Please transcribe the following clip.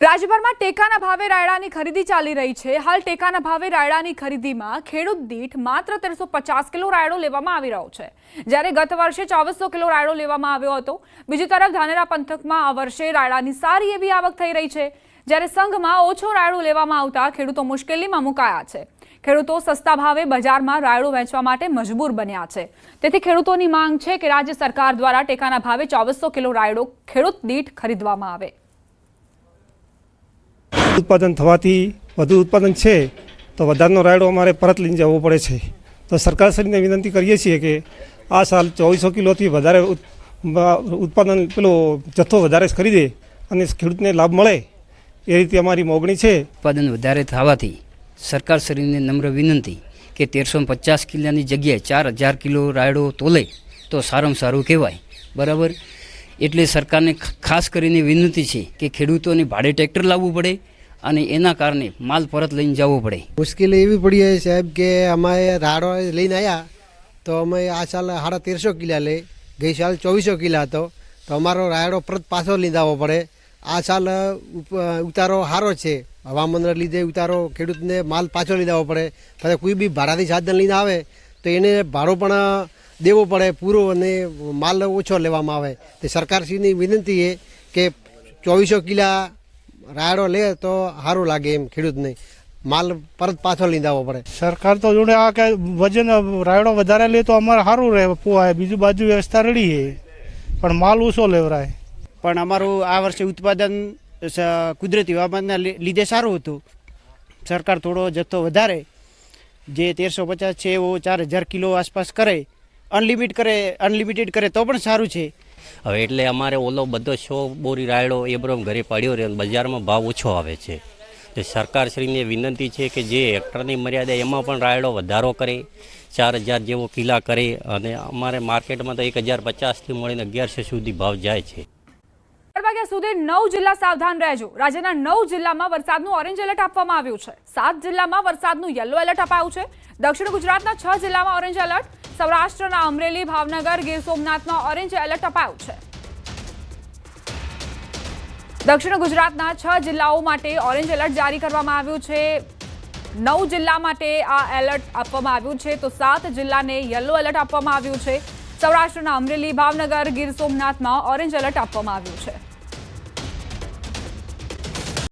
રાજ્યભરમાં ટેકાના ભાવે રાયડાની ખરીદી ચાલી રહી છે। હાલ ટેકાના ભાવે રાયડાની ખરીદીમાં ખેડૂત દીઠ માત્ર 1350 કિલો રાયડો લેવામાં આવી રહ્યો છે, જ્યારે ગત વર્ષે 2400 કિલો રાયડો લેવામાં આવ્યો હતો। બીજી તરફ ધાનેરા પંથકમાં આ વર્ષે રાયડાની સારી એવી આવક થઈ રહી છે, જ્યારે સંઘમાં ઓછો રાયડો લેવામાં આવતા ખેડૂતો મુશ્કેલીમાં મુકાયા છે। ખેડૂતો સસ્તા ભાવે બજારમાં રાયડો વેચવા માટે મજબૂર બન્યા છે। તેથી ખેડૂતોની માંગ છે કે રાજ્ય સરકાર દ્વારા ટેકાના ભાવે 2400 કિલો રાયડો ખેડૂત દીઠ ખરીદવામાં આવે। उत्पादन थवाथी વધુ ઉત્પાદન છે તો વધારનો રાયડો અમારે પરત લઈને જવો પડે છે। તો સરકારશ્રીને વિનંતી કરીએ છીએ કે આ સાલ 2400 કિલોથી વધારે ઉત્પાદન પેલો જથ્થો વધારે ખરીદે અને ખેડૂતને લાભ મળે એ રીતે અમારી માગણી છે। ઉત્પાદન વધારે થવાથી સરકારશ્રીને નમ્ર વિનંતી કે 1350 કિલોની જગ્યાએ 4000 કિલો રાયડો તોલે તો સારામાં સારું કહેવાય, બરાબર। એટલે સરકારને ખાસ કરીને વિનંતી છે કે ખેડૂતોને ભાડે ટ્રેક્ટર લાવવું પડે અને એના કારણે માલ પરત લઈને જવો પડે। મુશ્કેલી એવી પડી છે સાહેબ કે અમે રાડો લઈને આવ્યા તો અમે આ સાલ 1350 કિલા લે, ગઈ સાલ 2400 કિલા હતો તો અમારો રાયડો પરત પાછો લઈને આવવો પડે। આ સાલ ઉતારો સારો છે, હવામાનના લીધે ઉતારો ખેડૂતને માલ પાછો લઈ આવવો પડે। પછી કોઈ બી ભાડાથી સાધન લઈને આવે તો એને ભાડો પણ દેવો પડે પૂરો અને માલ ઓછો લેવામાં આવે। તે સરકારશ્રીની વિનંતી છે કે 2400 કિલા રાયડો લે તો સારું લાગે, એમ ખેડૂતને માલ પરત પાછો લઈને આવવો પડે। સરકાર તો જોડે આ કે વજન રાયડો વધારે લે તો અમારે સારું રહે પોવાય, બીજું બાજુ વ્યવસ્થા રેડી છે પણ માલ ઓછો લેવરાય। પણ અમારું આ વર્ષે ઉત્પાદન કુદરતી હવામાનના લીધે સારું હતું। સરકાર થોડો જથ્થો વધારે જે 1350 છે એવો 4000 કિલો આસપાસ કરે, અનલિમિટેડ કરે તો પણ સારું છે। હવે એટલે અમારે ઓલો બધો 100 બોરી રાયડો એ બરોબર ઘરે પડ્યો રહે, બજારમાં ભાવ ઓછો આવે છે। તો સરકારશ્રીને વિનંતી છે કે જે હેક્ટરની મર્યાદા એમાં પણ રાયડો વધારો કરે, 4000 જેવો કિલા કરે અને અમારે માર્કેટમાં તો 1050થી મળીને 1100 સુધી ભાવ જાય છે। 4 વાગ્યા સુધી 9 જિલ્લા સાવધાન રહેજો। રાજ્યના 9 જિલ્લામાં વરસાદનું ઓરેન્જ એલર્ટ આપવામાં આવ્યું છે। 7 જિલ્લામાં વરસાદનું યલો એલર્ટ અપાયું છે। દક્ષિણ ગુજરાતના 6 જિલ્લામાં ઓરેન્જ એલર્ટ, સૌરાષ્ટ્રના અમરેલી, ભાવનગર, ગીર સોમનાથમાં ઓરેન્જ એલર્ટ અપાયું છે। દક્ષિણ ગુજરાતના 6 જિલ્લાઓ માટે ઓરેન્જ એલર્ટ જારી કરવામાં આવ્યું છે। 9 જિલ્લા માટે આ એલર્ટ આપવામાં આવ્યું છે તો 7 જિલ્લાને યલો એલર્ટ આપવામાં આવ્યું છે। સૌરાષ્ટ્રના અમરેલી, ભાવનગર, ગીર સોમનાથમાં ઓરેન્જ એલર્ટ આપવામાં આવ્યું છે।